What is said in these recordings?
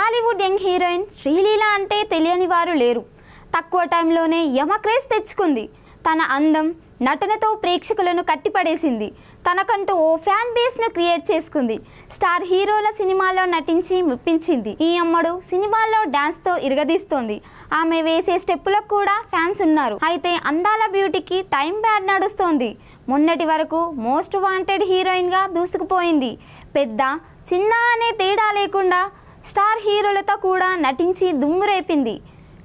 Tollywood young heroine Sreeleela అంటే తెలియని వారు లేరు. తక్కువ టైంలోనే యమ క్రేజ్ తెచ్చుకుంది. తన అందం, నటనతో ప్రేక్షకులను కట్టిపడేసింది. తనకంటూ ఓ ఫ్యాన్ బేస్ను క్రియేట్ చేసుకుంది. స్టార్ హీరోల సినిమాల్లో నటించి మెప్పించింది. ఈ అమ్మడు సినిమాల్లో డ్యాన్స్తో ఇరగదీస్తోంది. ఆమె వేసే స్టెప్పులకు కూడా ఫ్యాన్స్ ఉన్నారు. అయితే అందాల బ్యూటీకి టైం బ్యాడ్ నడుస్తోంది. మొన్నటి వరకు మోస్ట్ వాంటెడ్ హీరోయిన్గా దూసుకుపోయింది. పెద్ద చిన్న అనే తేడా లేకుండా స్టార్ హీరోలతో కూడా నటించి దుమ్ము రేపింది.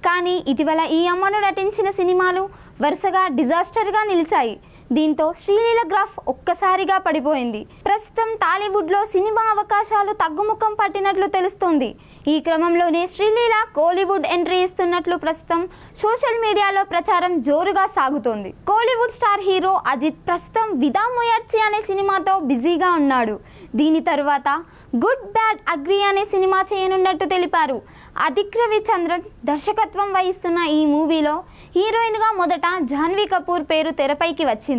కానీ ఇటీవల ఈ అమ్మను నటించిన సినిమాలు వరుసగా డిజాస్టర్గా నిలిచాయి. దీంతో శ్రీలీల గ్రాఫ్ ఒక్కసారిగా పడిపోయింది. ప్రస్తుతం టాలీవుడ్లో సినిమా అవకాశాలు తగ్గుముఖం పట్టినట్లు తెలుస్తోంది. ఈ క్రమంలోనే శ్రీలీల కోలీవుడ్ ఎంట్రీ ఇస్తున్నట్లు ప్రస్తుతం సోషల్ మీడియాలో ప్రచారం జోరుగా సాగుతోంది. కోలీవుడ్ స్టార్ హీరో అజిత్ ప్రస్తుతం విదా ముయర్చి అనే సినిమాతో బిజీగా ఉన్నాడు. దీని తర్వాత గుడ్ బ్యాడ్ అగ్రీ అనే సినిమా చేయనున్నట్టు తెలిపారు. అదిక్ రవిచంద్రన్ దర్శకత్వం వహిస్తున్న ఈ మూవీలో హీరోయిన్గా మొదట జాన్వీ కపూర్ పేరు తెరపైకి వచ్చింది.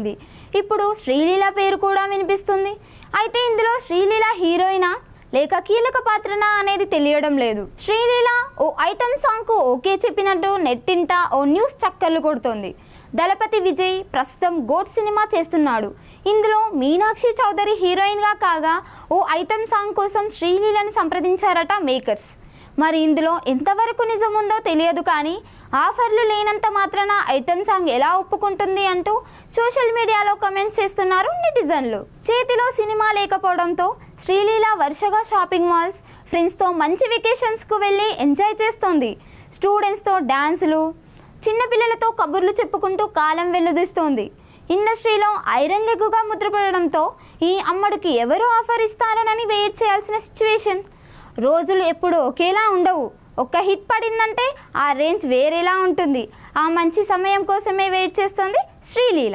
ఇప్పుడు శ్రీలీల పేరు కూడా వినిపిస్తుంది. అయితే ఇందులో శ్రీలీల హీరోయినా లేక కీలక పాత్రనా అనేది తెలియడం లేదు. శ్రీలీల ఓ ఐటమ్ సాంగ్కు ఓకే చెప్పినట్టు నెట్టింట ఓ న్యూస్ చక్కర్లు కొడుతోంది. దళపతి విజయ్ ప్రస్తుతం గోట్ సినిమా చేస్తున్నాడు. ఇందులో మీనాక్షి చౌదరి హీరోయిన్గా కాగా ఓ ఐటమ్ సాంగ్ కోసం శ్రీలీలను సంప్రదించారట మేకర్స్. మరి ఇందులో ఎంతవరకు నిజం ఉందో తెలియదు. కానీ ఆఫర్లు లేనంత మాత్రాన ఐటమ్ సాంగ్ ఎలా ఒప్పుకుంటుంది అంటూ సోషల్ మీడియాలో కామెంట్స్ చేస్తున్నారు నెటిజన్లు. చేతిలో సినిమా లేకపోవడంతో శ్రీలీల వరుసగా షాపింగ్ మాల్స్, ఫ్రెండ్స్తో మంచి వెకేషన్స్కు వెళ్ళి ఎంజాయ్ చేస్తోంది. స్టూడెంట్స్తో డ్యాన్సులు, చిన్నపిల్లలతో కబుర్లు చెప్పుకుంటూ కాలం వెల్లదిస్తోంది. ఇండస్ట్రీలో ఐరన్ లెగ్గుగా ముద్రపడడంతో ఈ అమ్మడికి ఎవరు ఆఫర్ ఇస్తారోనని వెయిట్ చేయాల్సిన సిచ్యువేషన్. రోజులు ఎప్పుడు ఒకేలా ఉండవు. ఒక్క హిట్ పడిందంటే ఆ రేంజ్ వేరేలా ఉంటుంది. ఆ మంచి సమయం కోసమే వెయిట్ చేస్తోంది శ్రీలీల.